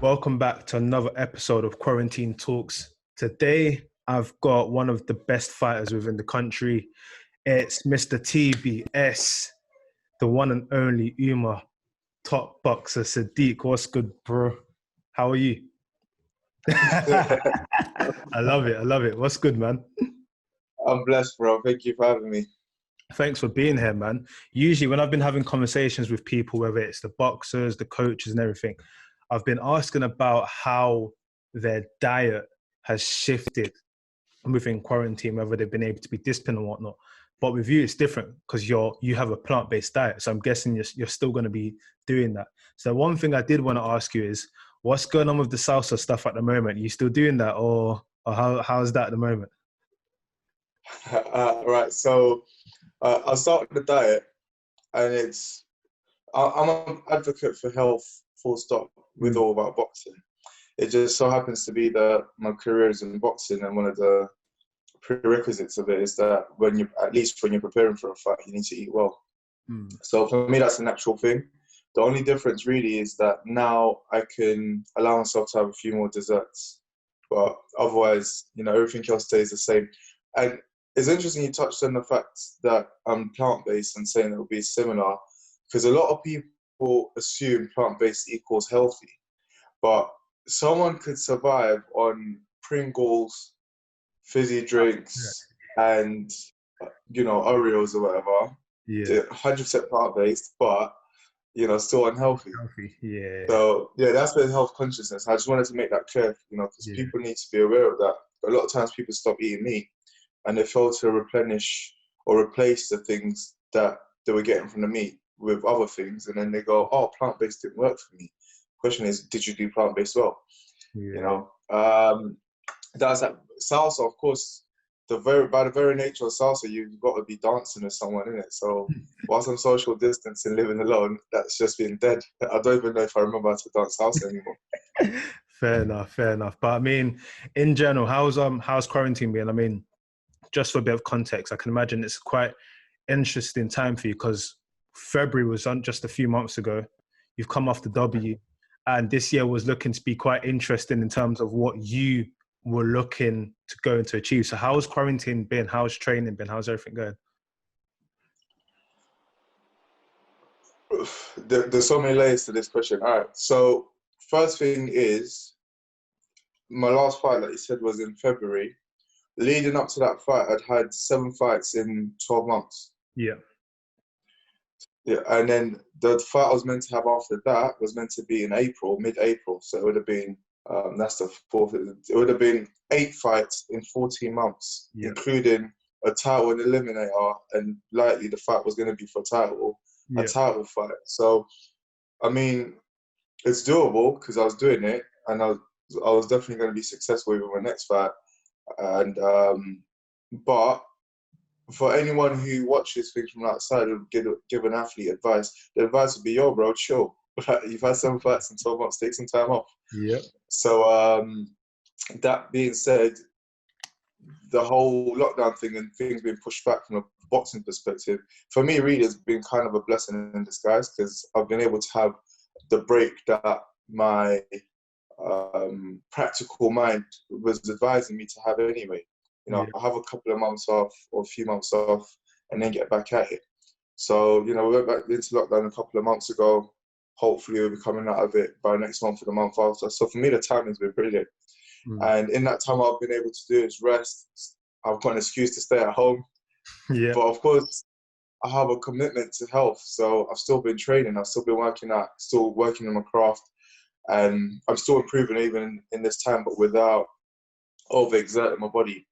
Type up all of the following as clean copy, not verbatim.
Welcome back to another episode of Quarantine Talks. Today, I've got one of the best fighters within the country. It's Mr. TBS, the one and only Umar, top boxer Sadiq. What's good, bro? How are you? I love it. I love it. What's good, man? I'm blessed, bro. Thank you for having me. Thanks for being here, man. Usually when I've been having conversations with people, whether it's the boxers, the coaches and everything, I've been asking about how their diet has shifted within quarantine, whether they've been able to be disciplined and whatnot. But with you, it's different because you have a plant-based diet. So I'm guessing you're still going to be doing that. So one thing I did want to ask you is, what's going on with the salsa stuff at the moment? Are you still doing that or how's that at the moment? Right. So I'll start with the diet, and I'm an advocate for health, full stop, with all about boxing. It just so happens to be that my career is in boxing, and one of the prerequisites of it is that when you're preparing for a fight, you need to eat well. So for me, that's a natural thing. The only difference really is that now I can allow myself to have a few more desserts, but otherwise, everything else stays the same. And it's interesting you touched on the fact that I'm plant-based and saying it will be similar, because a lot of people assume plant-based equals healthy, but someone could survive on Pringles, fizzy drinks, and Oreos or whatever. Yeah, 100% plant-based, but still unhealthy. Yeah. So yeah, that's the health consciousness. I just wanted to make that clear, because people need to be aware of that. A lot of times people stop eating meat and they fail to replenish or replace the things that they were getting from the meat with other things, and then they go, "Oh, plant-based didn't work for me." Question is, did you do plant-based well? That's that salsa, of course. By the very nature of salsa, you've got to be dancing with someone in it. So whilst I'm social distancing, living alone, that's just been dead. I don't even know if I remember how to dance salsa anymore. Fair enough. But I mean, in general, how's quarantine been? I mean, just for a bit of context, I can imagine it's quite interesting time for you because February was just a few months ago. You've come off the W, and this year was looking to be quite interesting in terms of what you were looking to go and to achieve. So how's quarantine been? How's training been? How's everything going? There's so many layers to this question. All right. So first thing is, my last fight, like you said, was in February. Leading up to that fight, I'd had 7 fights in 12 months. Yeah, and then the fight I was meant to have after that was meant to be in April, mid-April. So it would have been, that's the fourth, it would have been 8 fights in 14 months, including a title and eliminator, and likely the fight was going to be for a title fight. So, I mean, it's doable because I was doing it, and I was definitely going to be successful with my next fight. And but for anyone who watches things from outside and give an athlete advice, the advice would be, "Yo, bro, chill. You've had 7 fights in 12 months. Take some time off." Yeah. So that being said, the whole lockdown thing and things being pushed back from a boxing perspective, for me, really has been kind of a blessing in disguise, because I've been able to have the break that my practical mind was advising me to have anyway. I have a couple of months off or a few months off and then get back at it. So, we went back into lockdown a couple of months ago. Hopefully we'll be coming out of it by next month or the month after. So for me, the timing's been brilliant. And in that time, I've been able to do is rest. I've got an excuse to stay at home. But of course, I have a commitment to health. So I've still been training. I've still been working on my craft. And I'm still improving even in this time, but without overexerting my body,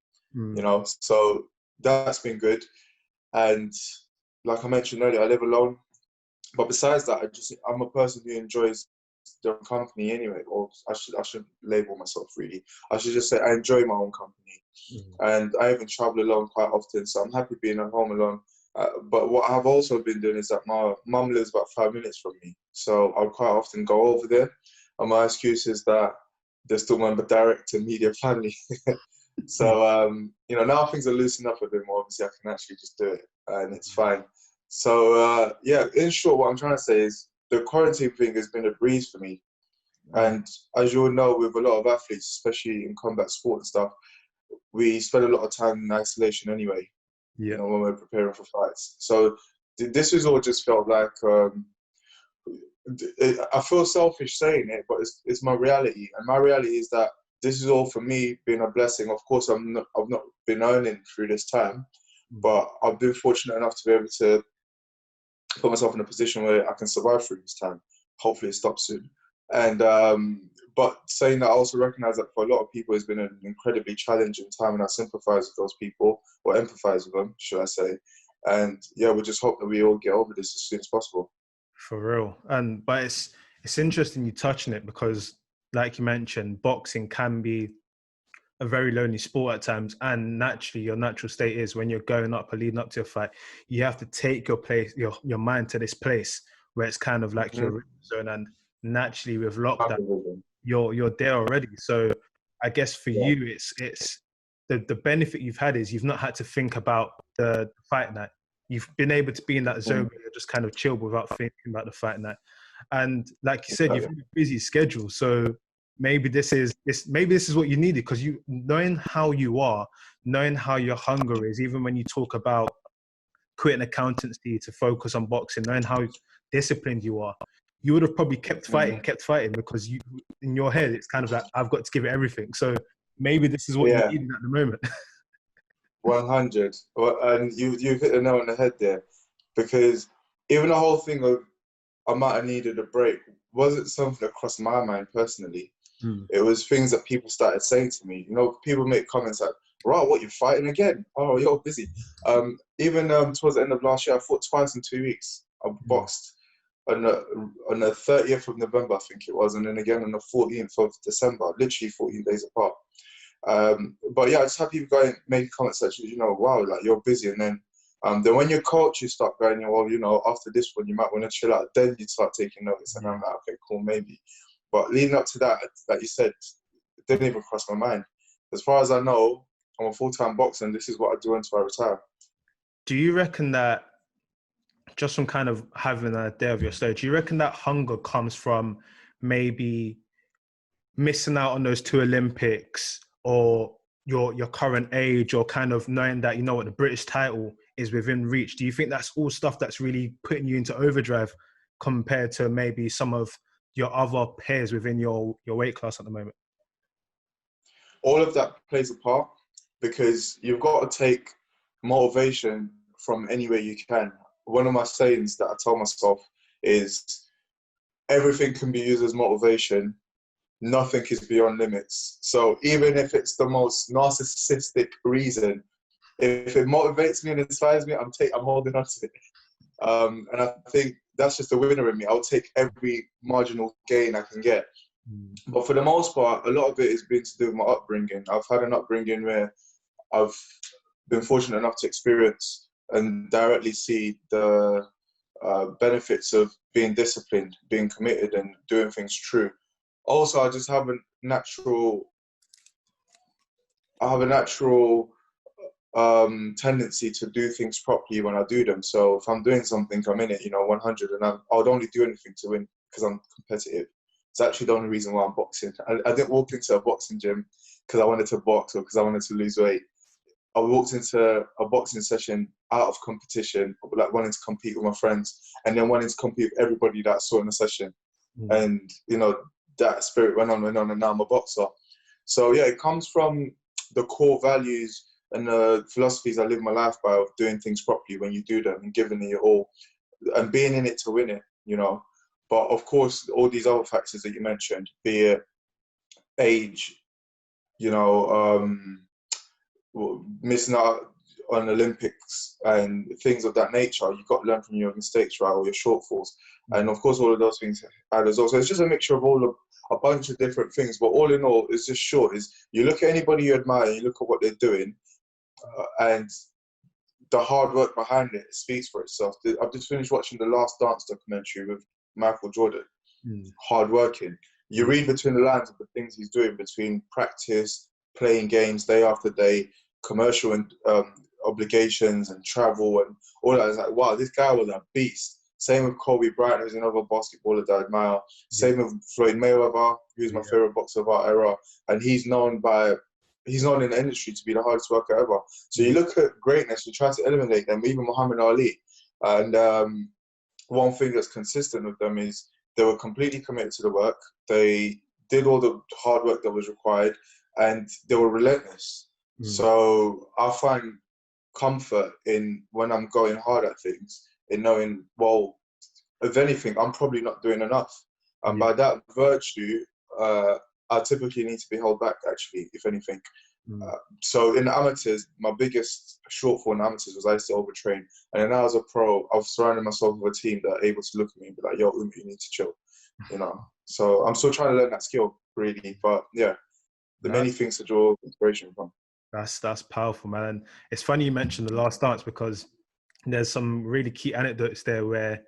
So that's been good. And like I mentioned earlier, I live alone. But besides that, I'm a person who enjoys their company anyway. Or I shouldn't label myself really. I should just say I enjoy my own company. And I even travel alone quite often, so I'm happy being at home alone. But what I've also been doing is that my mum lives about 5 minutes from me, so I'll quite often go over there. And my excuse is that they're still my direct and immediate family. So, now things are loosening up a bit more. Obviously, I can actually just do it, and it's fine. So, in short, what I'm trying to say is the quarantine thing has been a breeze for me. And as you all know, with a lot of athletes, especially in combat sport and stuff, we spend a lot of time in isolation anyway, Yeah. when we're preparing for fights. So this has all just felt like, I feel selfish saying it, but it's my reality. And my reality is that this is all for me being a blessing. Of course, I've not been earning through this time, but I've been fortunate enough to be able to put myself in a position where I can survive through this time. Hopefully it stops soon. And but saying that, I also recognize that for a lot of people it's been an incredibly challenging time, and I sympathize with those people, or empathize with them, should I say. And yeah, we just hope that we all get over this as soon as possible. For real. But it's interesting you touching it, because like you mentioned, boxing can be a very lonely sport at times, and naturally your natural state is when you're going up or leading up to a fight, you have to take your mind to this place where it's kind of like your zone, and naturally with lockdown you're there already. So I guess for you it's the benefit you've had is you've not had to think about the fight night. You've been able to be in that zone where you're just kind of chill without thinking about the fight night. And like you said, you've got a busy schedule, so maybe this is what you needed, because you knowing how you are, knowing how your hunger is, even when you talk about quitting accountancy to focus on boxing, knowing how disciplined you are, you would have probably kept fighting, because you, in your head, it's kind of like, I've got to give it everything. So maybe this is what you needed at the moment. 100. And you've hit the nail on the head there, because even the whole thing of I might have needed a break wasn't something that crossed my mind personally. It was things that people started saying to me. People make comments like, "Right, what, you're fighting again? Oh, you're busy." Even towards the end of last year, I fought twice in 2 weeks. I boxed on the 30th of November, I think it was, and then again on the 14th of December, literally 14 days apart. But yeah, I just have people going, making comments such as, wow, like, you're busy. And then when your coaches start going, well, after this one, you might want to chill out. Then you start taking notice. And I'm like, okay, cool, maybe. But leading up to that, like you said, it didn't even cross my mind. As far as I know, I'm a full-time boxer, and this is what I do until I retire. Do you reckon that, just from kind of having an idea of your story, do you reckon that hunger comes from maybe missing out on those 2 Olympics, or your current age, or kind of knowing that, the British title is within reach? Do you think that's all stuff that's really putting you into overdrive compared to maybe some of your other peers within your weight class at the moment? All of that plays a part, because you've got to take motivation from anywhere you can. One of my sayings that I tell myself is, everything can be used as motivation. Nothing is beyond limits. So even if it's the most narcissistic reason, if it motivates me and inspires me, I'm holding on to it. And I think that's just the winner in me. I'll take every marginal gain I can get. But for the most part, a lot of it has been to do with my upbringing. I've had an upbringing where I've been fortunate enough to experience and directly see the benefits of being disciplined, being committed, and doing things true. Also, I just have a natural tendency to do things properly when I do them. So if I'm doing something, I'm in it, 100, and I would only do anything to win because I'm competitive. It's actually the only reason why I'm boxing. I didn't walk into a boxing gym because I wanted to box or because I wanted to lose weight. I walked into a boxing session out of competition, like wanting to compete with my friends, and then wanting to compete with everybody that I saw in the session. And, that spirit went on and on, and now I'm a boxer. So yeah, it comes from the core values and the philosophies I live my life by, of doing things properly when you do them and giving it your all and being in it to win it, But of course, all these other factors that you mentioned, be it age, missing out on Olympics and things of that nature, you've got to learn from your mistakes, right, or your shortfalls. And of course, all of those things add as well. So it's just a mixture of a bunch of different things. But all in all, it's just short. Is you look at anybody you admire, you look at what they're doing, and the hard work behind it speaks for itself. I've just finished watching the Last Dance documentary with Michael Jordan. Hard working. You read between the lines of the things he's doing between practice, playing games day after day, commercial and obligations and travel and all that. It's like, wow, this guy was a beast. Same with Kobe Bryant, who's another basketballer that I admire. Same with Floyd Mayweather, who's my favorite boxer of our era, and he's known in the industry to be the hardest worker ever. So you look at greatness, you try to eliminate them, even Muhammad Ali. And one thing that's consistent with them is they were completely committed to the work. They did all the hard work that was required, and they were relentless. So I find comfort in when I'm going hard at things, in knowing, well, if anything, I'm probably not doing enough. And by that virtue, I typically need to be held back, actually, if anything. So in the amateurs, my biggest shortfall in the amateurs was I used to overtrain. And then now as a pro, I've surrounded myself with a team that are able to look at me and be like, yo, Umi, you need to chill, you know. So I'm still trying to learn that skill, really. But yeah, many things to draw inspiration from. That's powerful, man. And it's funny you mentioned The Last Dance, because there's some really key anecdotes there where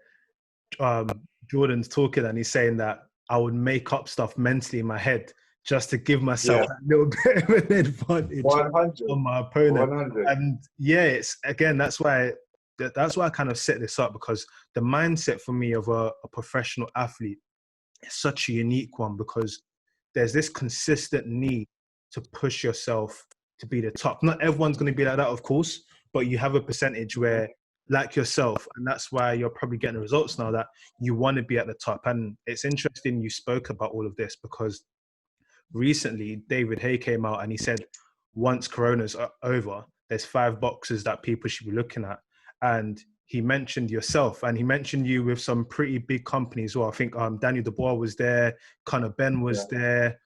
Jordan's talking and he's saying that I would make up stuff mentally in my head just to give myself a little bit of an advantage 100 on my opponent. 100. And yeah, it's again, that's why I kind of set this up, because the mindset for me of a professional athlete is such a unique one, because there's this consistent need to push yourself to be the top. Not everyone's going to be like that, of course, but you have a percentage where, like yourself, and that's why you're probably getting the results now, that you want to be at the top. And it's interesting you spoke about all of this, because recently David Hay came out and he said once Corona's over, there's 5 boxes that people should be looking at. And he mentioned yourself, and he mentioned you with some pretty big companies. Well, I think Daniel Dubois was there, Conor Ben was there.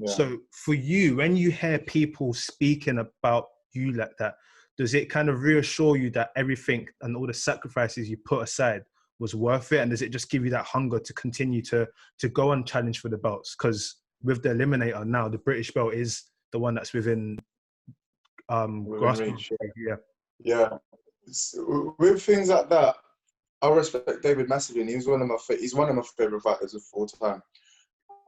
So for you, when you hear people speaking about you like that, does it kind of reassure you that everything and all the sacrifices you put aside was worth it? And does it just give you that hunger to continue to go and challenge for the belts? Because with the Eliminator now, the British belt is the one that's within grasp. Yeah. With things like that, I respect David massively, and he's one of my favorite fighters of all time.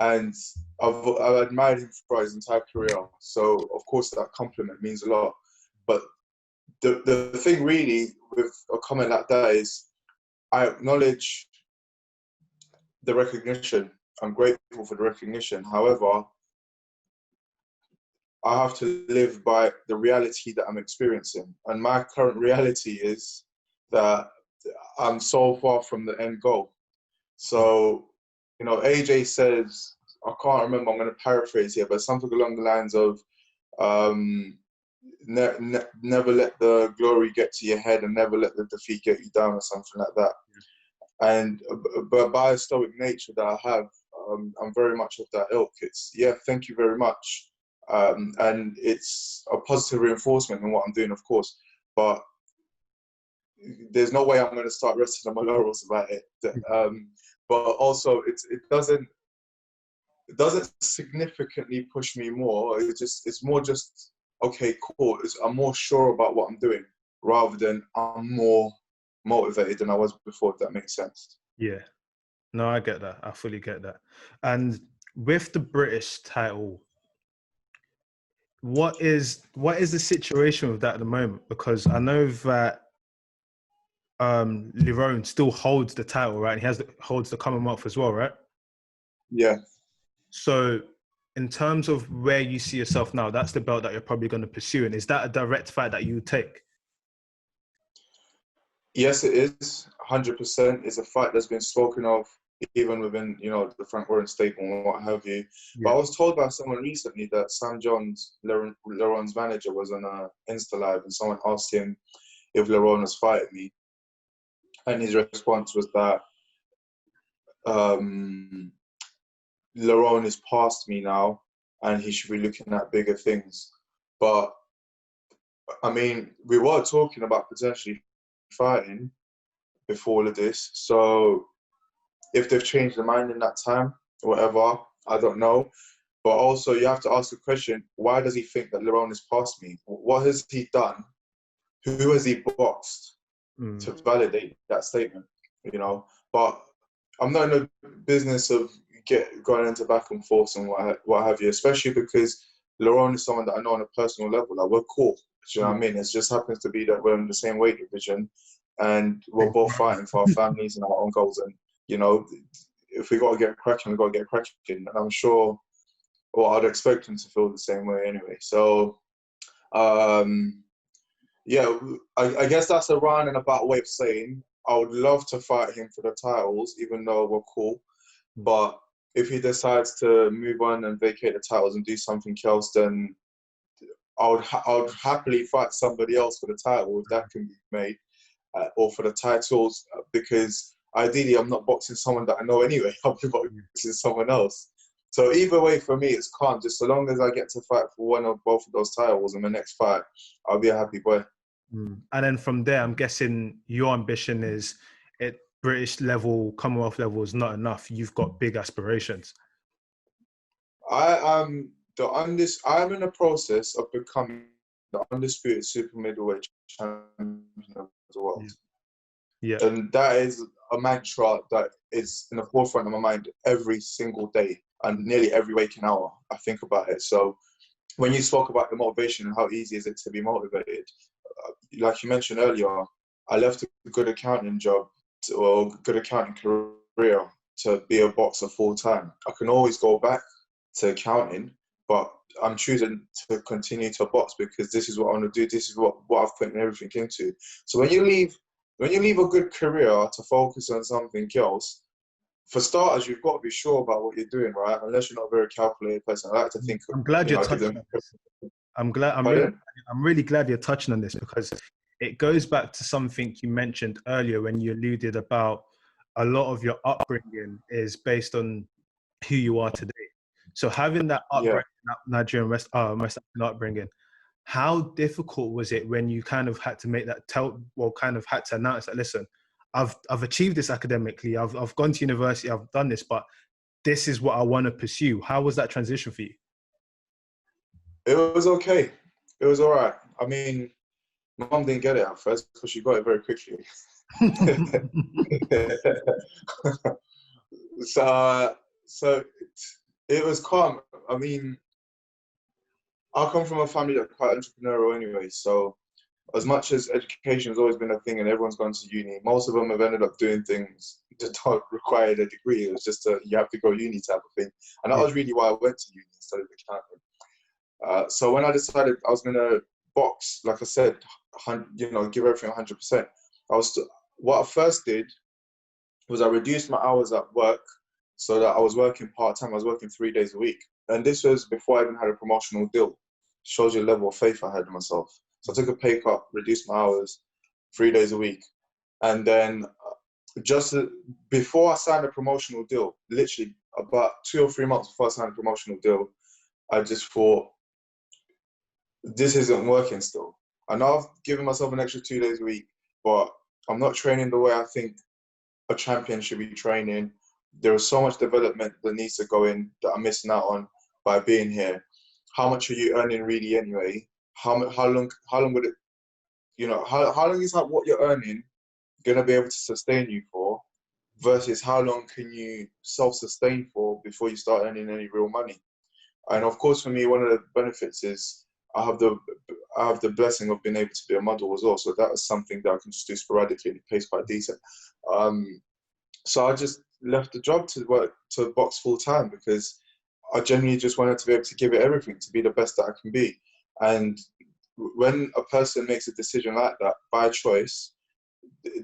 And I've admired him for his entire career. So of course that compliment means a lot. But the thing really with a comment like that is, I acknowledge the recognition. I'm grateful for the recognition. However, I have to live by the reality that I'm experiencing. And my current reality is that I'm so far from the end goal. So, you know, AJ says, I can't remember, I'm going to paraphrase here, but something along the lines of, never let the glory get to your head and never let the defeat get you down, or something like that. And but by a stoic nature that I have, I'm very much of that ilk. It's, thank you very much. And it's a positive reinforcement in what I'm doing, of course. But there's no way I'm going to start resting on my laurels about it. But also, it doesn't significantly push me more. It's more just, okay, cool. I'm more sure about what I'm doing, rather than I'm more motivated than I was before, if that makes sense. Yeah. No, I get that. I fully get that. And with the British title, what is the situation with that at the moment? Because I know that Lerone still holds the title, right? And he holds the Commonwealth as well, right? Yeah. So in terms of where you see yourself now, that's the belt that you're probably going to pursue. And is that a direct fight that you would take? Yes, it is. 100%. It's a fight that's been spoken of even within, you know, the Frank Warren stable and what have you. Yeah. But I was told by someone recently that Sam Jones, Lerone's manager, was on a Insta Live, and someone asked him if Lerone was fighting me. And his response was that Lerone is past me now and he should be looking at bigger things. But, I mean, we were talking about potentially fighting before all of this. So if they've changed their mind in that time, whatever, I don't know. But also you have to ask the question, why does he think that Lerone is past me? What has he done? Who has he boxed to validate that statement? You know, but I'm not in the business of going into back and forth and what have you, especially because Lerone is someone that I know on a personal level. Like, we're cool. Do you know what I mean? It just happens to be that we're in the same weight division. and we're both fighting for our families and our own goals. And, you know, if we got to get cracking, we got to get cracking. And I'm sure, or I'd expect him to feel the same way anyway. So, yeah, I guess that's a roundabout way of saying I would love to fight him for the titles, even though we're cool. But if he decides to move on and vacate the titles and do something else, then I would happily fight somebody else for the title if that can be made, or for the titles, because ideally I'm not boxing someone that I know anyway. I'll be boxing someone else. So either way, for me, it's calm. Just so long as I get to fight for one or both of those titles in my next fight, I'll be a happy boy. And then from there, I'm guessing your ambition is at British level, Commonwealth level is not enough. You've got big aspirations. I'm in the process of becoming the undisputed super middleweight champion of the world. Yeah. And that is a mantra that is in the forefront of my mind every single day and nearly every waking hour. I think about it. So when you spoke about the motivation and how easy is it to be motivated, like you mentioned earlier, I left a good accounting job or good accounting career to be a boxer full time. I can always go back to accounting, but I'm choosing to continue to box because this is what I want to do. This is what I've put everything into. So when you leave a good career to focus on something else, for starters, you've got to be sure about what you're doing, right? Unless you're not a very calculated person. I like to think. I'm glad you're touching on this. I'm really glad you're touching on this because it goes back to something you mentioned earlier when you alluded about a lot of your upbringing is based on who you are today. So having that upbringing, Nigerian West African upbringing, how difficult was it when you kind of had to make that kind of had to announce that, listen, I've achieved this academically, I've gone to university, I've done this, but this is what I want to pursue. How was that transition for you? It was okay. It was all right. I mean, my mum didn't get it at first because she got it very quickly. So it was calm. I mean, I come from a family that's quite entrepreneurial anyway. So as much as education has always been a thing and everyone's gone to uni, most of them have ended up doing things that don't require a degree. It was just you have to go uni type of thing. And that was really why I went to uni instead of accounting. So when I decided I was going to box, like I said, give everything 100%. What I first did was I reduced my hours at work so that I was working part-time. I was working 3 days a week. And this was before I even had a promotional deal. Shows you the level of faith I had in myself. So I took a pay cut, reduced my hours, 3 days a week. And then just before I signed a promotional deal, literally about 2 or 3 months before I signed a promotional deal, I just thought, this isn't working still. I know I've given myself an extra 2 days a week, but I'm not training the way I think a champion should be training. There is so much development that needs to go in that I'm missing out on by being here. How much are you earning really anyway? How long would it, how long is what you're earning going to be able to sustain you for versus how long can you self-sustain for before you start earning any real money? And of course, for me, one of the benefits is I have the blessing of being able to be a model as well. So that is something that I can just do sporadically and it pays quite decent. So I just left the job to box full time because I genuinely just wanted to be able to give it everything to be the best that I can be. And when a person makes a decision like that by choice,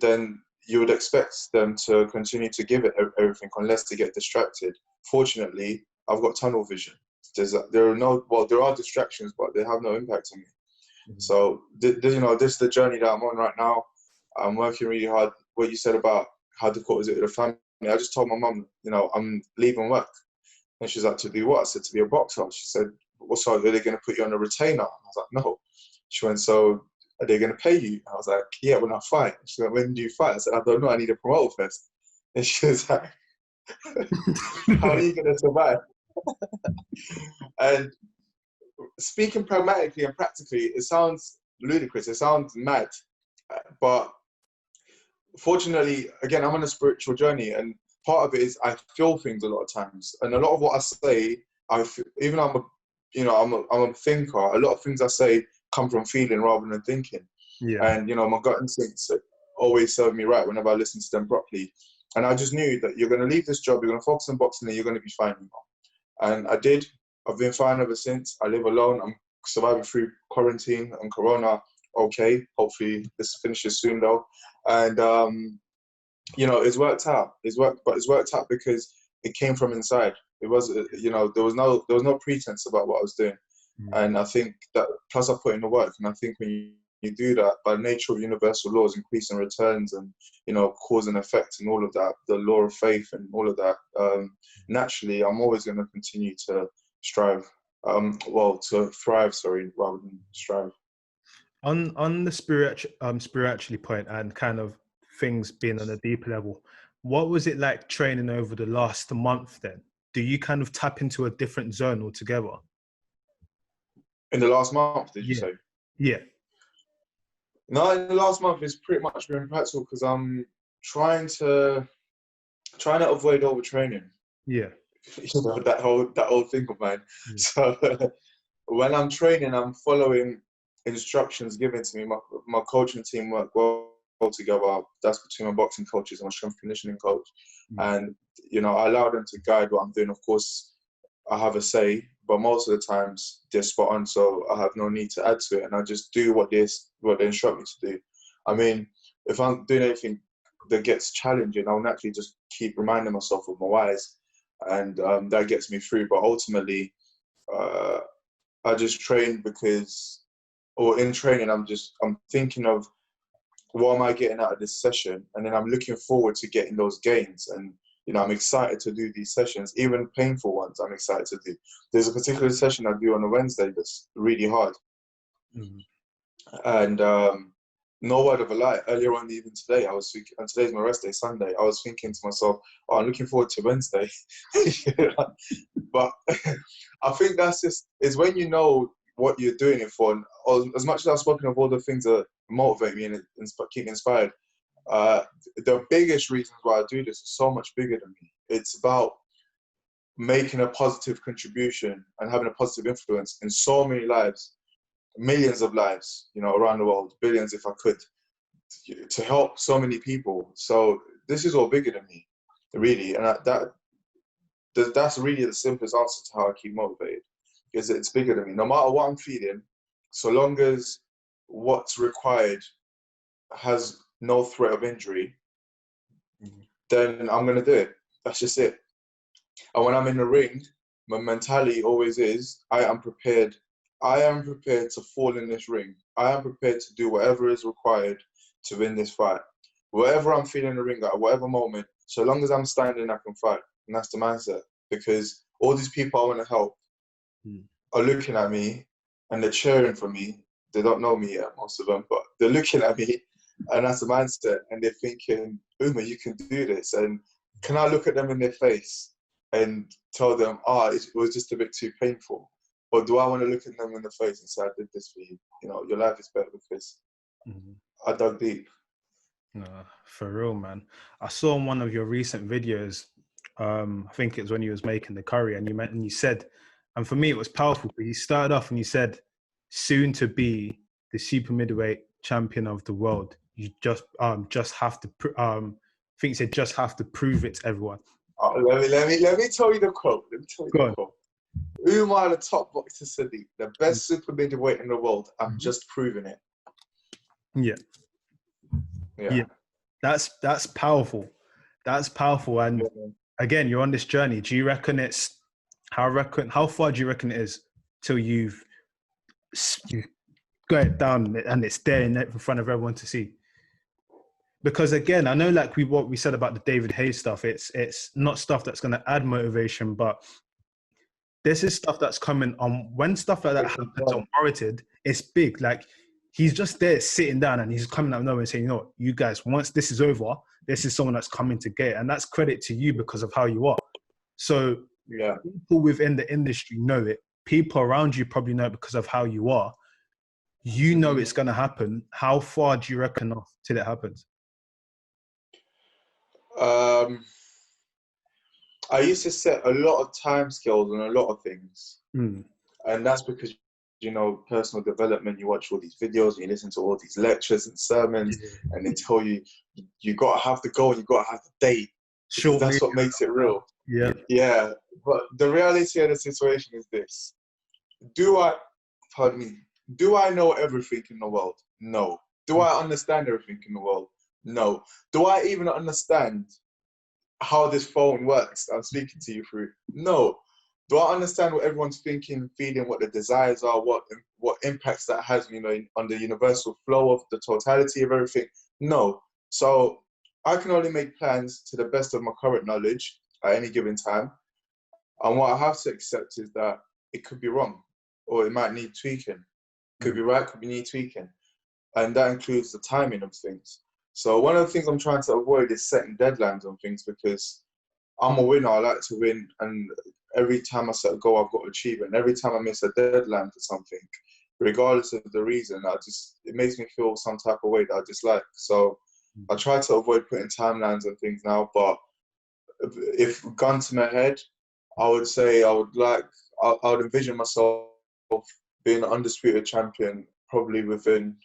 then you would expect them to continue to give it everything unless they get distracted. Fortunately, I've got tunnel vision. There are distractions, but they have no impact on me. Mm-hmm. So, this is the journey that I'm on right now. I'm working really hard. What you said about how difficult is it with the family, I just told my mum, I'm leaving work. And she's like, to do what? I said, to be a boxer. She said, so are they going to put you on a retainer? I was like, no. She went, so are they going to pay you? I was like, yeah, when I fight. She went, when do you fight? I said, I don't know, I need a promoter first. And she was like, how are you going to survive? And speaking pragmatically and practically, it sounds ludicrous, it sounds mad, but fortunately, again, I'm on a spiritual journey, and part of it is I feel things a lot of times, and a lot of what I say, even though I'm a thinker, a lot of things I say come from feeling rather than thinking. Yeah. And my gut instincts always served me right whenever I listened to them properly. And I just knew that you're going to leave this job, you're going to focus on boxing, and you're going to be fine. And I did. I've been fine ever since. I live alone. I'm surviving through quarantine and Corona. Okay, hopefully this finishes soon though. And it's worked out. But it's worked out because it came from inside. It was, there was no pretense about what I was doing. And I think that, plus I put in the work, and I think when you do that, by nature of universal laws, increasing returns and, cause and effect and all of that, the law of faith and all of that, naturally, I'm always going to continue to strive, to thrive, rather than strive. On the spiritually point and kind of things being on a deeper level, what was it like training over the last month then? Do you kind of tap into a different zone altogether? In the last month, did you say? Yeah. No, in the last month it's pretty much been practical because I'm trying to avoid overtraining. Yeah. That whole thing of mine. Yeah. So when I'm training, I'm following instructions given to me. My coaching team work well together. That's between my boxing coaches and my strength conditioning coach. And I allow them to guide what I'm doing. Of course, I have a say, but most of the times they're spot on, so I have no need to add to it, and I just do what they instruct me to do. I mean, if I'm doing anything that gets challenging, I'll naturally just keep reminding myself of my whys, and that gets me through. But ultimately, I just train in training, I'm thinking of what am I getting out of this session, and then I'm looking forward to getting those gains. And I'm excited to do these sessions, even painful ones. I'm excited to do. There's a particular session I do on a Wednesday that's really hard, and no word of a lie. Earlier on, even today, I was thinking, and today's my rest day, Sunday. I was thinking to myself, "Oh, I'm looking forward to Wednesday." But I think it's when you know what you're doing it for. And as much as I've spoken of all the things that motivate me and keep me inspired, the biggest reasons why I do this is so much bigger than me. It's about making a positive contribution and having a positive influence in so many lives, millions of lives, around the world, billions if I could, to help so many people. So this is all bigger than me, really. And that's really the simplest answer to how I keep motivated, because it's bigger than me. No matter what I'm feeling, so long as what's required has no threat of injury, then I'm going to do it. That's just it. And when I'm in the ring, my mentality always is, I am prepared. I am prepared to fall in this ring. I am prepared to do whatever is required to win this fight. Wherever I'm feeling the ring at whatever moment, so long as I'm standing, I can fight. And that's the mindset. Because all these people I want to help are looking at me and they're cheering for me. They don't know me yet, most of them, but they're looking at me, and that's the mindset. And they're thinking, Umar, you can do this. And can I look at them in their face and tell them, it was just a bit too painful? Or do I want to look at them in the face and say, I did this for you? Your life is better because I dug deep. For real, man. I saw in one of your recent videos, I think it was when you was making the curry, and you said, and for me it was powerful, but you started off and you said, soon to be the super middleweight champion of the world. You just have to, I think you said, just have to prove it to everyone. Let me tell you the quote. Go on. Umar, the top boxer, Sadiq, the best super middleweight in the world. I'm just proving it. Yeah. That's powerful. That's powerful. And again, you're on this journey. Do you reckon how far do you reckon it is till you've got it down and it's there in front of everyone to see? Because again, I know what we said about the David Hayes stuff, it's not stuff that's going to add motivation, but this is stuff that's coming on. When stuff like that happens unwarranted, it's big. Like, he's just there sitting down and he's coming out of nowhere and saying, you guys, once this is over, this is someone that's coming to get it. And that's credit to you because of how you are. So people within the industry know it. People around you probably know it because of how you are. You know it's going to happen. How far do you reckon off till it happens? I used to set a lot of time scales on a lot of things. And that's because you know, personal development, you watch all these videos and you listen to all these lectures and sermons, and they tell you you gotta have the goal, you gotta have the date, because Short that's what video. makes it real. Yeah. Yeah, but the reality of the situation is this: Do I, pardon me, do I know everything in the world? No. Do I understand everything in the world? No. Do I even understand how this phone works I'm speaking to you through? No. Do I understand what everyone's thinking, feeling, what the desires are, what impacts that has, you know, on the universal flow of the totality of everything? No. So I can only make plans to the best of my current knowledge at any given time. And what I have to accept is that it could be wrong, or it might need tweaking. Could be right, could be need tweaking. And that includes the timing of things. So one of the things I'm trying to avoid is setting deadlines on things, because I'm a winner. I like to win, and every time I set a goal, I've got to achieve it. And every time I miss a deadline for something, regardless of the reason, it makes me feel some type of way that I dislike. So I try to avoid putting timelines on things now. But if gun to my head, I would say I would envision myself being an undisputed champion, probably within.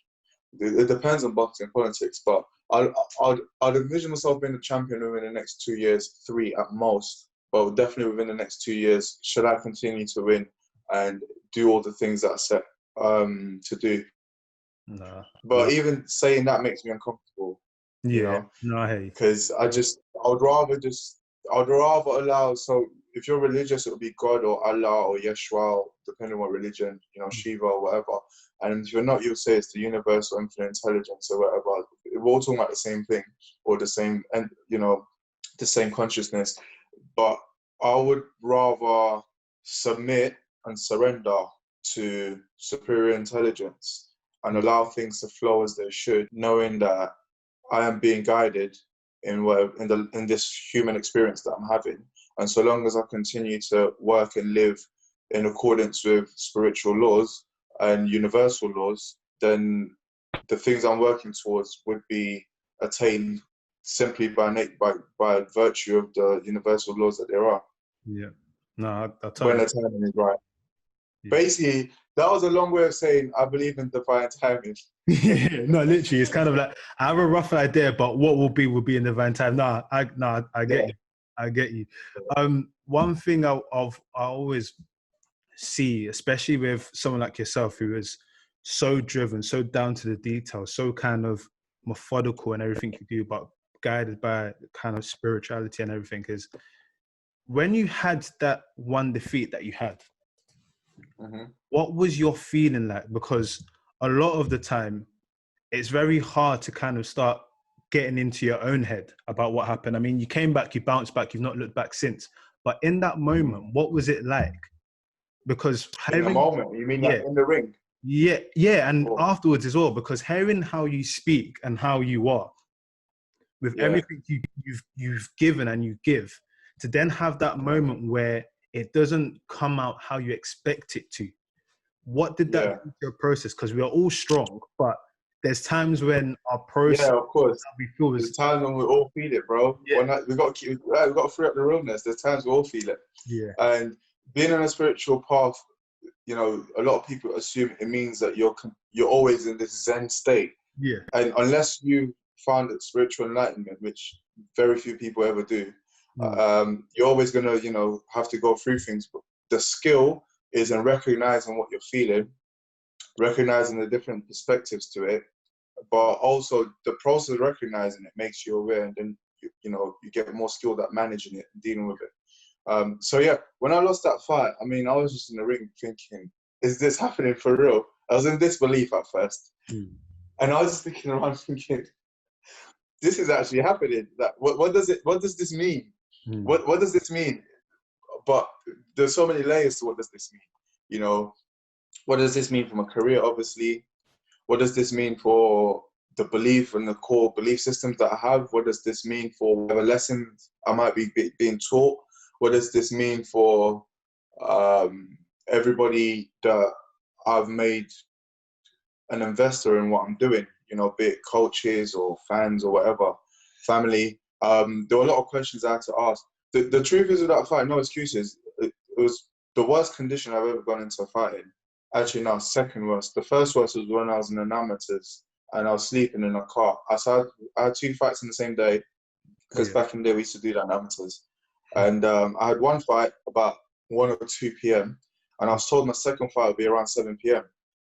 It depends on boxing politics, but I'd envision myself being a champion within the next 2 years, 3 at most. But definitely within the next 2 years, should I continue to win and do all the things that I set to do. Nah. But even saying that makes me uncomfortable, you Yeah. know, No, I hate. because I'd rather allow. So if you're religious, it would be God or Allah or Yeshua, depending on what religion, you know, Shiva or whatever. And if you're not, you'll say it's the universe or infinite intelligence or whatever. We're all talking about the same thing, or the same, and you know, the same consciousness. But I would rather submit and surrender to superior intelligence and allow things to flow as they should, knowing that I am being guided in this human experience that I'm having. And so long as I continue to work and live in accordance with spiritual laws and universal laws, then the things I'm working towards would be attained simply by virtue of the universal laws that there are. Yeah. No, I When totally. the timing is right. Yeah. Basically, that was a long way of saying I believe in divine timing. Yeah, no, literally, it's kind of like I have a rough idea, but what will be in divine time. I get you. I get you. One thing I always see, especially with someone like yourself, who is so driven, so down to the details, so kind of methodical in everything you do, but guided by kind of spirituality and everything, is when you had that one defeat that you had. Mm-hmm. What was your feeling like? Because a lot of the time, it's very hard to kind of start getting into your own head about what happened. I mean, you came back, you bounced back, you've not looked back since. But in that moment, what was it like? Because In the hearing, moment, you mean like yeah, in the ring? yeah, and Oh, afterwards as well, because hearing how you speak and how you are, with yeah. everything you've given and you give, to then have that moment where it doesn't come out how you expect it to. What did that Yeah. do to your process? Because we are all strong, but there's times when our process, Yeah, of course. we feel There's is, times when we all feel it, bro. yeah, We got to free up the realness. There's times we all feel it. yeah, And being on a spiritual path, you know, a lot of people assume it means that you're always in this Zen state. yeah, And unless you found spiritual enlightenment, which very few people ever do, you're always gonna, you know, have to go through things. But the skill is in recognizing what you're feeling, recognizing the different perspectives to it, but also the process of recognizing it makes you aware, and then you know you get more skilled at managing it and dealing with it. So yeah, when I lost that fight, I mean, I was just in the ring thinking, is this happening for real? I was in disbelief at first, and I was just thinking around thinking, this is actually happening. That what does this mean? What does this mean? But there's so many layers to what does this mean? You know, what does this mean from a career, obviously? What does this mean for the belief and the core belief systems that I have? What does this mean for whatever lessons I might be being taught? What does this mean for everybody that I've made an investor in what I'm doing? You know, be it coaches or fans or whatever, family. There were a lot of questions I had to ask. The truth is, with that fight, no excuses. It was the worst condition I've ever gone into a fight in. Actually, no, second worst. The first worst was when I was in an amateurs and I was sleeping in a car. I had 2 fights in the same day because back in the day we used to do that in amateurs. And I had one fight about 1 or 2 p.m. and I was told my second fight would be around 7 p.m.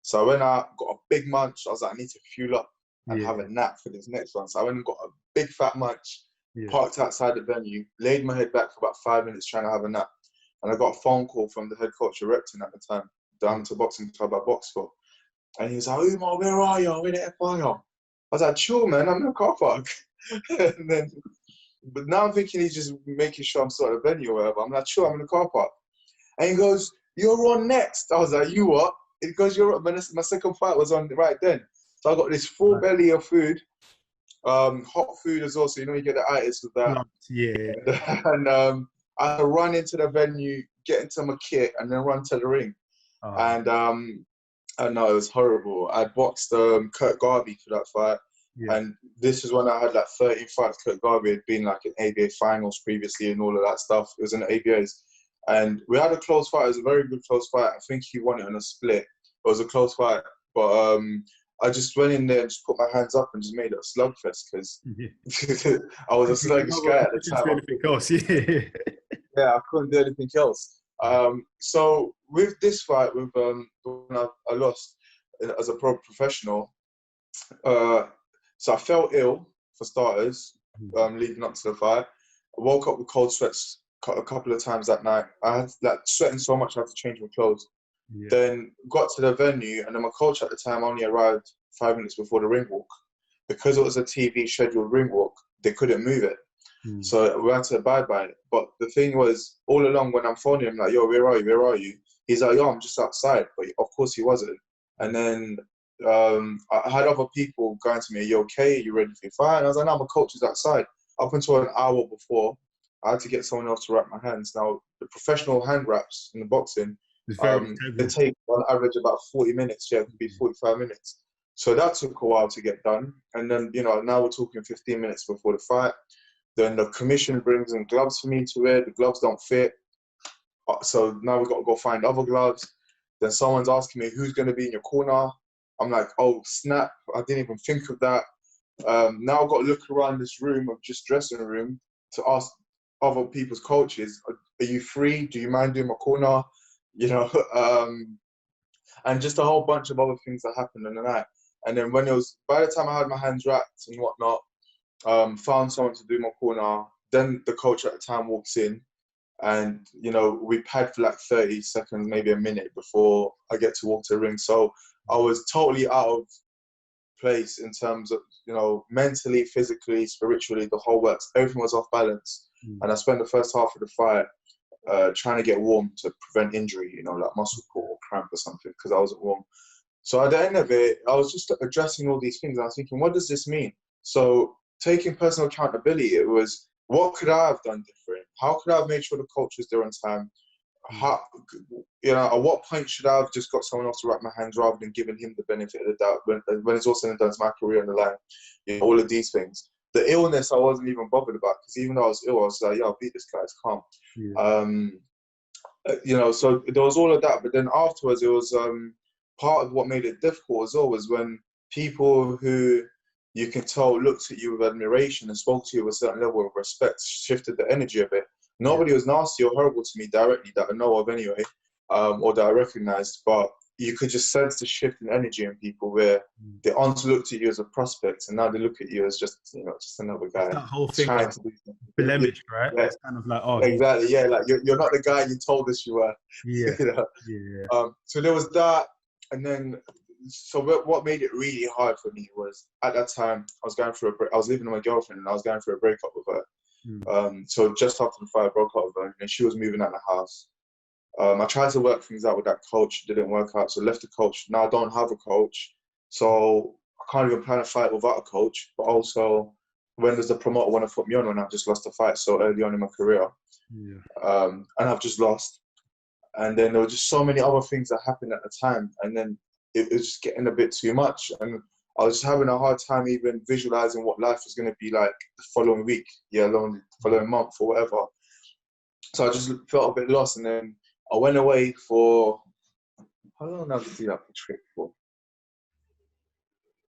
So I went out, got a big munch. I was like, I need to fuel up and have a nap for this next one. So I went and got a big fat munch, parked outside the venue, laid my head back for about 5 minutes trying to have a nap. And I got a phone call from the head coach of Repton at the time, down to boxing club I boxed for. And he was like, Umar, where are you? Where the F are you? I was like, chill, man, I'm in a car park. But now I'm thinking he's just making sure I'm sort of venue or whatever. I'm like, chill, I'm in the car park. And he goes, you're on next. I was like, you what? He goes, you're on. My second fight was on right then. So I got this full belly of food, hot food as well. So, you get the itis with that. Yeah. And I had to run into the venue, get into my kit, and then run to the ring. And I know it was horrible. I boxed Kurt Garvey for that fight. And this is when I had like 13 fights. Kurt Garvey had been like in ABA finals previously and all of that stuff. It was in the ABAs. And we had a close fight. It was a very good close fight. I think he won it in a split. It was a close fight. But I just went in there and just put my hands up and just made it a slugfest because I was a sluggish guy at the time. Anything else, Yeah, I couldn't do anything else. So with this fight, with when I lost as a pro professional, so I felt ill for starters, leading up to the fight. I woke up with cold sweats a couple of times that night. I had like sweating so much I had to change my clothes. Then got to the venue, and then my coach at the time only arrived 5 minutes before the ring walk. Because it was a TV scheduled ring walk, they couldn't move it. So we had to abide by it. But the thing was, all along when I'm phoning him, like, yo, where are you? Where are you? He's like, yo, I'm just outside. But of course he wasn't. And then I had other people going to me, are you okay? Are you ready for your fight? And I was like, no, my coach is outside. Up until an hour before, I had to get someone else to wrap my hands. Now, the professional hand wraps in the boxing, they take on average about 40 minutes. Yeah, it could be 45 minutes. So that took a while to get done. And then, now we're talking 15 minutes before the fight. Then the commission brings in gloves for me to wear. The gloves don't fit. So now we've got to go find other gloves. Then someone's asking me, who's going to be in your corner? I'm like, oh, snap. I didn't even think of that. Now I've got to look around this room of just dressing room to ask other people's coaches, are you free? Do you mind doing my corner? And just a whole bunch of other things that happened in the night. And then by the time I had my hands wrapped and whatnot, found someone to do my corner. Then the coach at the time walks in, and we pad for like 30 seconds, maybe a minute before I get to walk to the ring. So I was totally out of place in terms of mentally, physically, spiritually, the whole works. Everything was off balance, and I spent the first half of the fight trying to get warm to prevent injury, like muscle pull or cramp or something, because I wasn't warm. So at the end of it, I was just addressing all these things. I was thinking, what does this mean? So taking personal accountability, it was, what could I have done different? How could I have made sure the coach was there on time? How, at what point should I have just got someone else to wrap my hands rather than giving him the benefit of the doubt when it's also done my career on the line? All of these things. The illness I wasn't even bothered about, because even though I was ill, I was like, yeah, I'll beat this guy, it's calm. So there was all of that. But then afterwards, it was part of what made it difficult as well was when people who you can tell looked at you with admiration and spoke to you with a certain level of respect shifted the energy of it. Nobody was nasty or horrible to me directly that I know of anyway, or that I recognized, but you could just sense the shift in energy in people where they once looked at you as a prospect and now they look at you as just another guy. That whole thing, trying to blemish, right? Yeah. It's kind of like, oh, exactly, yeah, like you're not the guy you told us you were. Yeah. So there was that, and then what made it really hard for me was at that time I was living with my girlfriend and I was going through a breakup with her. So just after the fight, I broke up with her and she was moving out of the house. I tried to work things out with that coach, didn't work out, so left the coach. Now I don't have a coach, so I can't even plan a fight without a coach. But also, when does the promoter want to put me on when I've just lost a fight so early on in my career? And I've just lost. And then there were just so many other things that happened at the time, and then it was just getting a bit too much. And I was just having a hard time even visualizing what life was going to be like the following week, alone the following month or whatever. So I just felt a bit lost, and then I went away for How long did I do that trip for?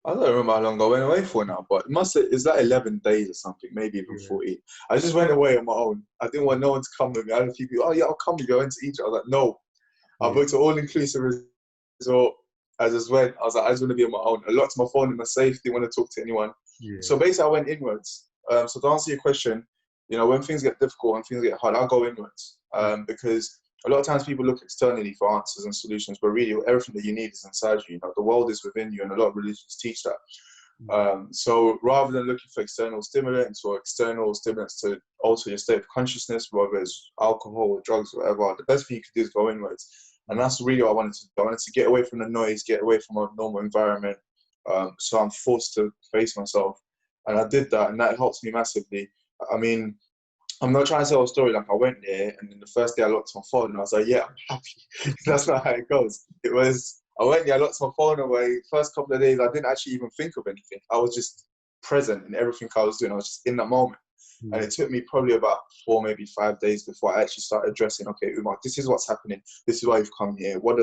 I don't remember how long I went away for now, but it's like 11 days or something, maybe even 14. I just went away on my own. I didn't want no one to come with me. I had a few people, oh yeah, I'll come with you. I went to Egypt. I was like, no. I booked an all-inclusive resort. I just went. I was like, I just want to be on my own. I locked my phone in my safe. Didn't want to talk to anyone. Yeah. So basically, I went inwards. So to answer your question, when things get difficult and things get hard, I'll go inwards. Because a lot of times people look externally for answers and solutions, but really everything that you need is inside you. The world is within you, and a lot of religions teach that. So rather than looking for external stimulants or external stimulants to alter your state of consciousness, whether it's alcohol or drugs or whatever, the best thing you could do is go inwards. And that's really what I wanted to do. I wanted to get away from the noise, get away from a normal environment. So I'm forced to face myself. And I did that, and that helped me massively. I mean, I'm not trying to tell a story like I went there, and then the first day I locked my phone, and I was like, yeah, I'm happy. That's not how it goes. I went there, I locked my phone away. First couple of days, I didn't actually even think of anything. I was just present in everything I was doing. I was just in that moment. And it took me probably about 4, maybe 5 days before I actually started addressing, okay, Umar, this is what's happening. This is why you've come here. What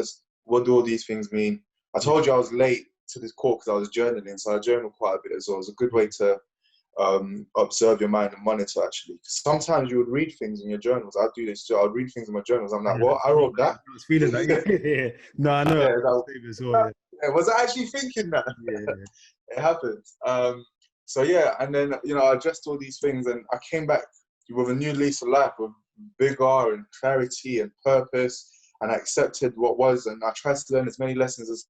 do all these things mean? I told you I was late to this call because I was journaling, so I journaled quite a bit as well. It was a good way to observe your mind and monitor, actually. Sometimes you would read things in your journals. I'd do this too. I'd read things in my journals. I'm like, what? I wrote that? I was feeling that. Yeah. No, I know. Yeah, as well, yeah. Was I actually thinking that? Yeah. It happened. So yeah, and then I addressed all these things, and I came back with a new lease of life, with vigor and clarity and purpose, and I accepted what was, and I tried to learn as many lessons as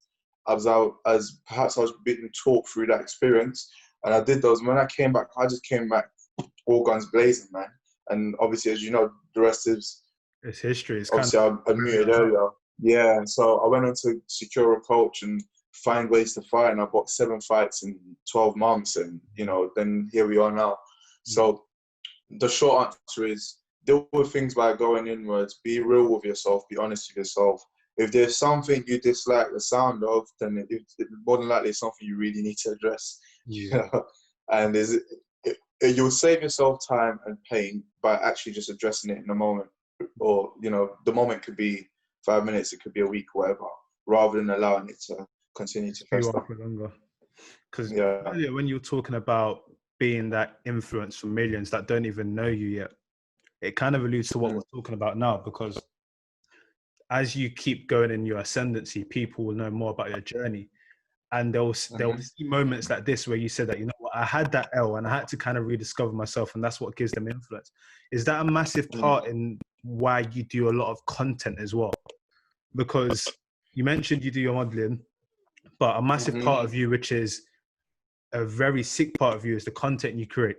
perhaps I was being taught through that experience, and I did those. And when I came back, I just came back all guns blazing, man. And obviously, as you know, the rest is it's history. It's obviously I admitted earlier. Yeah, so I went on to secure a coach and find ways to fight, and I boxed 7 fights in 12 months, and then here we are now. So the short answer is deal with things by going inwards, be real with yourself, be honest with yourself. If there's something you dislike the sound of, then more than likely it's something you really need to address. And you'll save yourself time and pain by actually just addressing it in the moment. Or the moment could be 5 minutes, it could be a week, whatever, rather than allowing it to continue to fester for longer. Because earlier when you were talking about being that influence for millions that don't even know you yet, it kind of alludes to what we're talking about now, because as you keep going in your ascendancy, people will know more about your journey, and they'll see moments like this where you said that, I had that L and I had to kind of rediscover myself, and that's what gives them influence. Is that a massive part in why you do a lot of content as well? Because you mentioned you do your modeling, but a massive part of you, which is a very sick part of you, is the content you create.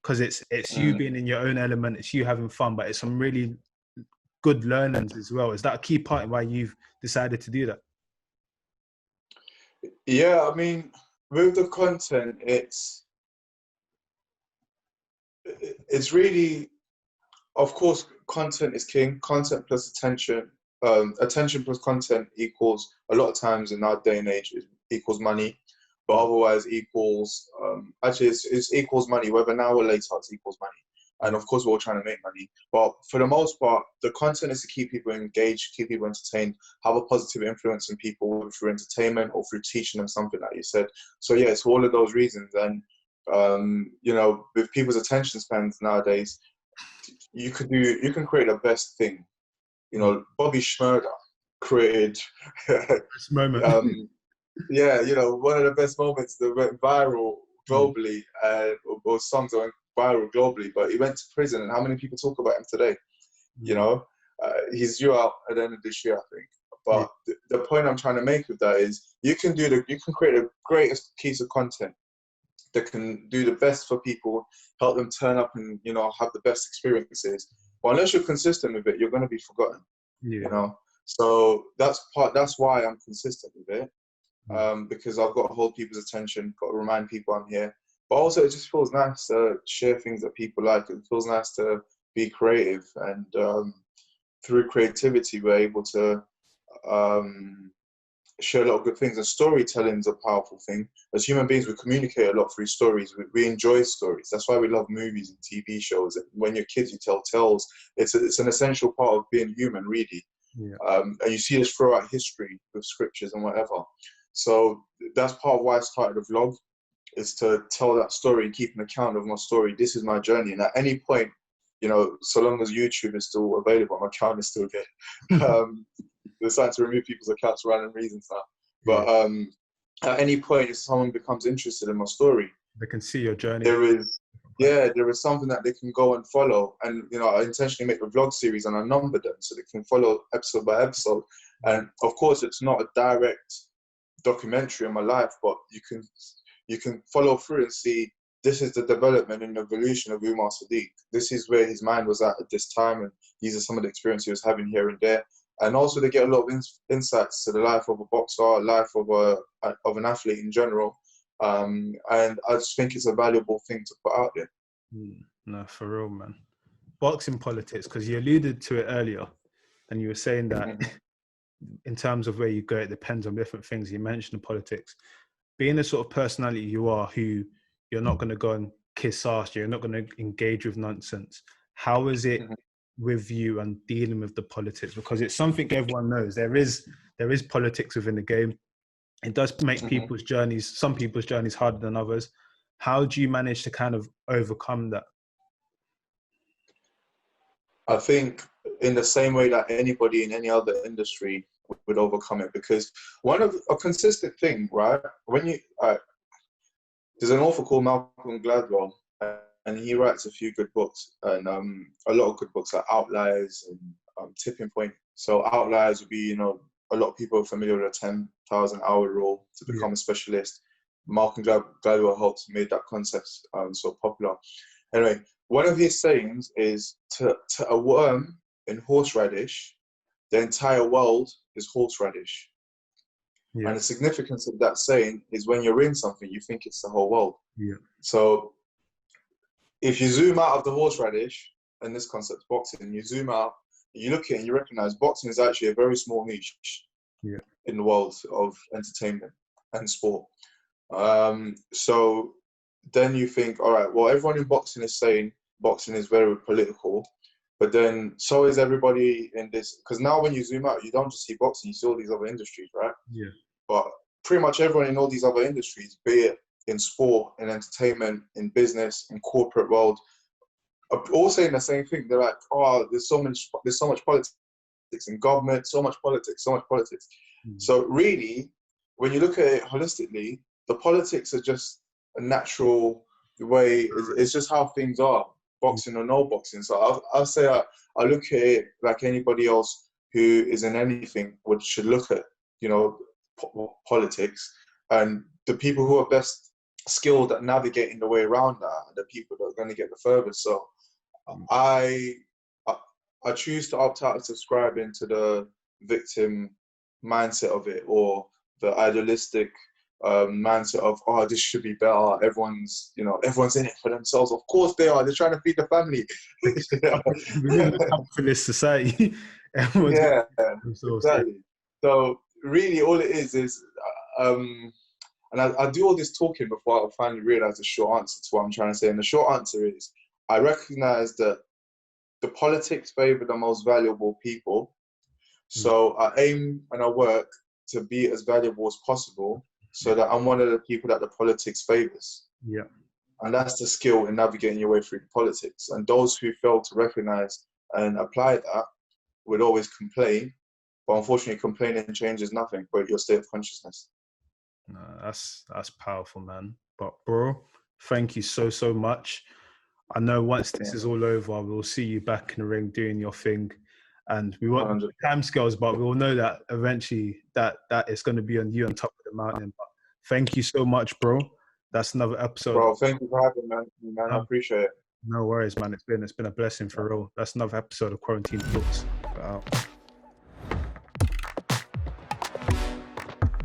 Because it's you being in your own element, it's you having fun, but it's some really good learnings as well. Is that a key part in why you've decided to do that? Yeah, I mean, with the content, it's really, of course, content is king. Content plus attention. Attention plus content equals, a lot of times in our day and age, equals money. But otherwise equals, actually it's equals money, whether now or later it equals money. And of course we're all trying to make money. But for the most part, the content is to keep people engaged, keep people entertained, have a positive influence on people through entertainment or through teaching them something, like you said. So yeah, it's for all of those reasons. And, with people's attention spans nowadays, you can create the best thing. Bobby Schmurder created this moment. yeah, one of the best moments that went viral globally, or songs that went viral globally, but he went to prison, and how many people talk about him today? He's due out at the end of this year, I think. But the point I'm trying to make with that is you can create the greatest piece of content that can do the best for people, help them turn up and, have the best experiences. But unless you're consistent with it, you're going to be forgotten, So that's why I'm consistent with it. Because I've got to hold people's attention, got to remind people I'm here. But also it just feels nice to share things that people like. It feels nice to be creative, and through creativity we're able to share a lot of good things. And storytelling is a powerful thing. As human beings, we communicate a lot through stories. We enjoy stories. That's why we love movies and TV shows. And when you're kids, you tell tales. It's an essential part of being human, really. Yeah. And you see this throughout history with scriptures and whatever. So that's part of why I started a vlog, is to tell that story and keep an account of my story. This is my journey. And at any point, you know, so long as YouTube is still available, my account is still there. They're starting to remove people's accounts for random reasons now. But at any point, if someone becomes interested in my story, they can see your journey. There is something that they can go and follow. And, you know, I intentionally make a vlog series and I number them so they can follow episode by episode. And of course, it's not a direct documentary of my life, but you can follow through and see this is the development and evolution of Umar Sadiq. This is where his mind was at this time, and these are some of the experiences he was having here and there. And also, they get a lot of insights to the life of a boxer, life of an athlete in general. And I just think it's a valuable thing to put out there. No, for real, man. Boxing politics, because you alluded to it earlier, and you were saying that in terms of where you go, it depends on different things. You mentioned politics. Being the sort of personality you are, who you're not going to go and kiss ass, you're not going to engage with nonsense. How is it with you and dealing with the politics? Because it's something everyone knows. There is politics within the game. It does make some people's journeys harder than others. How do you manage to kind of overcome that? I think in the same way that anybody in any other industry would overcome it, because a consistent thing, right? There's an author called Malcolm Gladwell, and he writes a few good books, and a lot of good books like Outliers and Tipping Point. So Outliers would be, you know, a lot of people are familiar with the 10,000 hour rule to become a specialist. Malcolm Gladwell helped make that concept so popular. Anyway, one of his sayings is, to a worm in horseradish, the entire world is horseradish. And the significance of that saying is, when you're in something, you think it's the whole world. So if you zoom out of the horseradish, and this concept boxing, you zoom out, you look at it and you recognize boxing is actually a very small niche in the world of entertainment and sport. So then you think, all right, well, everyone in boxing is saying boxing is very political, but then so is everybody in this, because now when you zoom out, you don't just see boxing, you see all these other industries, right? But pretty much everyone in all these other industries, be it in sport, in entertainment, in business, in corporate world, are all saying the same thing. They're like, oh, there's so much politics in government, so much politics. So really, when you look at it holistically, the politics are just a natural way. It's just how things are, boxing or no boxing. So I'll say I look at it like anybody else who is in anything should look at, you know, politics, and the people who are best skilled at navigating the way around that are the people that are going to get the furthest. So I choose to opt out of subscribing to the victim mindset of it, or the idealistic mindset of, oh, this should be better. Everyone's in it for themselves. Of course they are. They're trying to feed the family. We live in a capitalist society. Exactly. So really, all it is, and I do all this talking before I finally realize the short answer to what I'm trying to say. And the short answer is, I recognize that the politics favor the most valuable people. So I aim and I work to be as valuable as possible, so that I'm one of the people that the politics favors. And that's the skill in navigating your way through politics. And those who fail to recognize and apply that would always complain. But unfortunately, complaining changes nothing but your state of consciousness. No, that's powerful, man. But bro, thank you so much. I know once this is all over, we'll see you back in the ring doing your thing, and we won't know timescales, but we'll know that eventually that it's going to be on you on top of the mountain. But thank you so much, bro. That's another episode. Bro, thank you for having me, man. I appreciate it. No worries, man. It's been a blessing for real. That's another episode of Quarantine Talks.